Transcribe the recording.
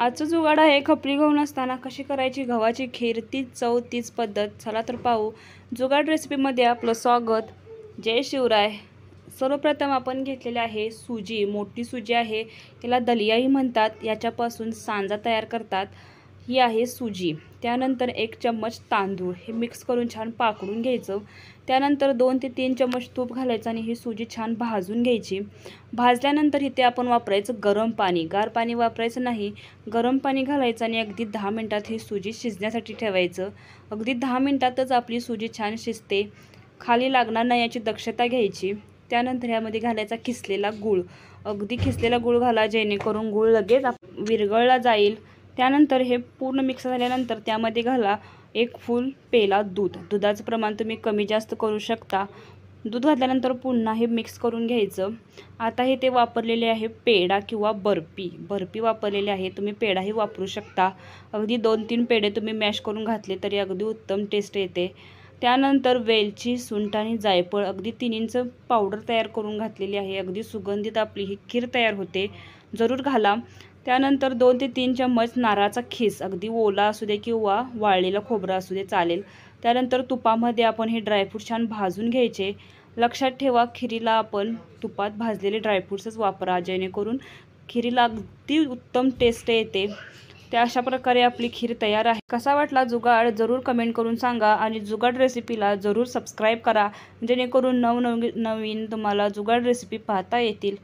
आजचं जुगाड आहे खपली गहू नसताना कशी करायची गव्हाची खीर, तीच चव तीच पद्धत. चला तर पाहू. जुगाड रेसिपीमध्ये आपलं स्वागत. जय शिवराय. सर्वप्रथम आपण घेतलेले आहे सुजी, मोठी सुजी आहे, त्याला दलियाही म्हणतात. याच्यापासून सांजा तयार करतात. ही आहे सुजी. त्यानंतर 1 चम्मच तांदूळ हे मिक्स करून छान पाकडून घ्यायचं. त्यानंतर 2 ते 3 चम्मच तूप घालायचं आणि ही सुजी छान भाजून घ्यायची. भाजल्यानंतर इथे आपण वापरायचं गरम पाणी, गार पाणी वापरायचं नाही. गरम पाणी घालायचं आणि अगदी 10 मिनिटात ही सुजी शिजण्यासाठी ठेवायचं. अगदी 10 मिनिटातच आपली सुजी छान शिजते. खाली लागणार नाही याची दक्षता घ्यायची. त्यानंतर यामध्ये घालायचा किसलेला गूळ. अगदी किसलेला गूळ घाला जेणेकरून गूळ लगेच विरघळला जाईल. त्यानंतर हे पूर्ण मिक्स झाल्यानंतर त्यामध्ये घाला 1 फुल पेला दूध. दुधाचं प्रमाण तुम्ही कमी जास्त करू शकता. दूध घातल्यानंतर पुन्हा हे मिक्स करून घ्यायचं. आता हे ते वापरलेले आहे पेढा किंवा बर्फी वापरलेली आहे. तुम्ही पेढाही वापरू शकता. अगदी 2-3 पेढे तुम्ही मॅश करून घातले तरी अगदी उत्तम टेस्ट येते. त्यानंतर वेलची, सुंठ आणि जायफळ अगदी 3 इंच पावडर तयार करून घातलेली आहे. अगदी सुगंधित आपली ही खीर तयार होते. जरूर घाला. त्यानंतर 2 ते 3 चम्मच नारळाचा खीस, अगदी ओला असू दे किंवा वाळलेलं खोबरं असू दे चालेल. त्यानंतर तुपामध्ये आपण हे ड्रायफ्रूट छान भाजून घ्यायचे. लक्षात ठेवा खिरीला आपण तुपात भाजलेले ड्रायफ्रूट्सच वापरा जेणेकरून खिरीला अगदी उत्तम टेस्ट येते. त्या अशा प्रकारे आपली खीर तयार आहे. कसा वाटला जुगाड जरूर कमेंट करून सांगा आणि जुगाड रेसिपीला जरूर सबस्क्राईब करा जेणेकरून नवनवीन तुम्हाला जुगाड रेसिपी पाहता येतील.